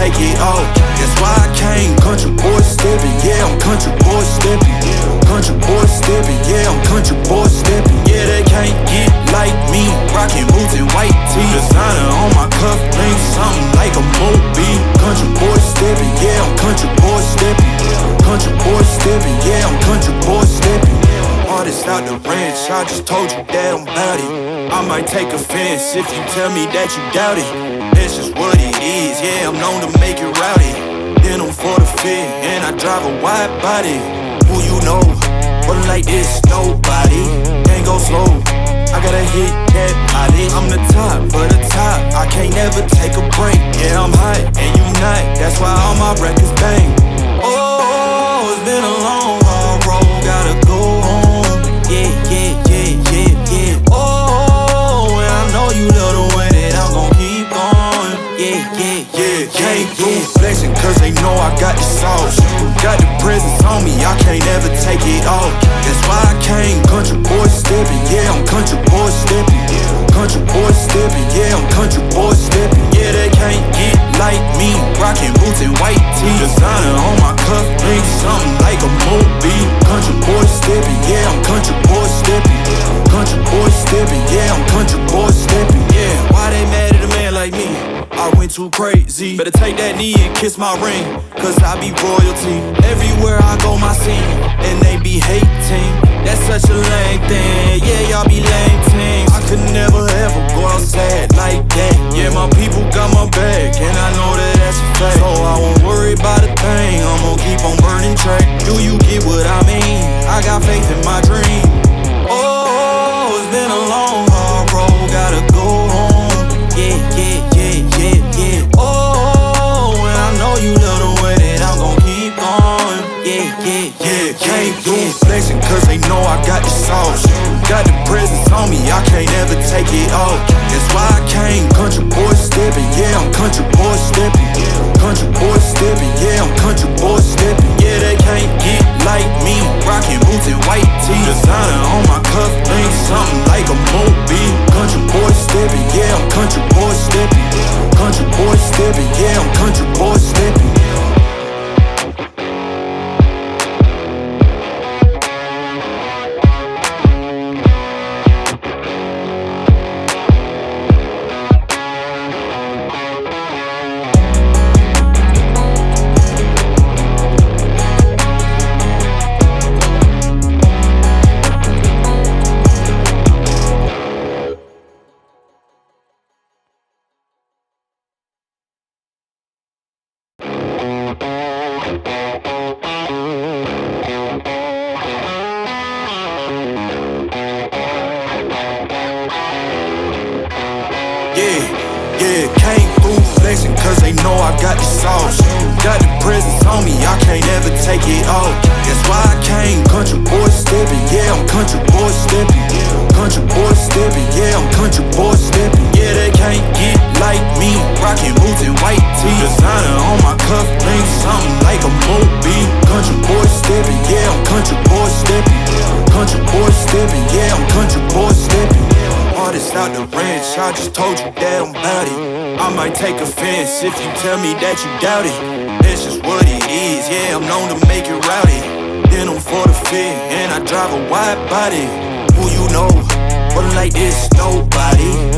take it all. That's why I came, country boy steppin', yeah, I'm country boy steppin'. Country boy steppin', yeah, I'm country boy steppin'. Yeah, they can't get like me, rockin' boots and white tee. Designer on my cuff, ain't something like a movie. Country boy steppin', yeah, I'm country boy steppin'. Country boy steppin', yeah, I'm country boy steppin'. Artist out the ranch, I just told you that I'm bout it. I might take offense if you tell me that you doubt it. That's just what it is, yeah, I'm known to make it rowdy. Then I'm for the fit, and I drive a wide body. Who you know, but like this, nobody. Can't go slow, I gotta hit that body. I'm the top of the top, I can't never take a break. Yeah, I'm hot, and you not, that's why all my records bang. Oh, it's been a long, hard road, gotta go home. Yeah, yeah, yeah, yeah, yeah. Oh, and I know you love the way that I'm gon' keep going. Yeah, yeah, yeah, can't do flexing, cause they know I got the sauce. Got the presence on me, I can't ever take it off. That's why I came, country boy steppin', yeah, I'm country boy steppin'. Country boy steppin', yeah, I'm country boy steppin'. Yeah, they can't get like me, rockin' boots and white tee. Designer on my cuff, ain't something like a movie. Country boy steppin', yeah, I'm country boy steppin'. Country boy steppin', yeah, I'm country boy steppin'. Yeah, why they mad at a man like me? I went too crazy. Better take that knee and kiss my ring, cause I be royalty. Everywhere I go, my scene, and they be hating. That's such a lame thing, yeah, y'all be lame teams. I could never ever go outside like that. Yeah, my people got my back, and I know that that's a fact. So I won't worry about a thing, I'm gon' keep on burning track. Do you get what I mean? I got faith in my dream. Oh, it's been a long, hard road, gotta go home. Yeah, yeah, yeah, yeah, yeah. Oh, and I know you love the way that I'm gon' keep going. Yeah, yeah, yeah, can't do flexing, cause they know I got the sauce. Got the presence on me, I can't ever take it off. That's why I came, country boy steppin', yeah, I'm country boy steppin'. Country boy steppin', yeah, I'm country boy steppin'. Yeah, they can't get like me, rockin' boots and white tee. Designer on my cuff, ain't something like a movie. Country boy steppin', yeah, I'm country boy steppin'. Country boy steppin', yeah, I'm country boy steppin'. Yeah, came through flexing, cause they know I got the sauce. Got the presence on me, I can't ever take it off. That's why I came, country boy steppin', yeah, I'm country boy steppin'. Country boy steppin', yeah, I'm country boy steppin'. Yeah, they can't get like me, rockin' boots and white tee. Designer on my cuff, ain't something like a movie. Country boy steppin', yeah, I'm country boy steppin'. Country boy steppin', yeah, I'm country boy steppin'. Artist out the ranch, I just told you that I'm bout it. I might take offense if you tell me that you doubt it. That's just what it is, yeah, I'm known to make it rowdy. Then I'm for the fit, and I drive a wide body. Who you know, but like this, nobody.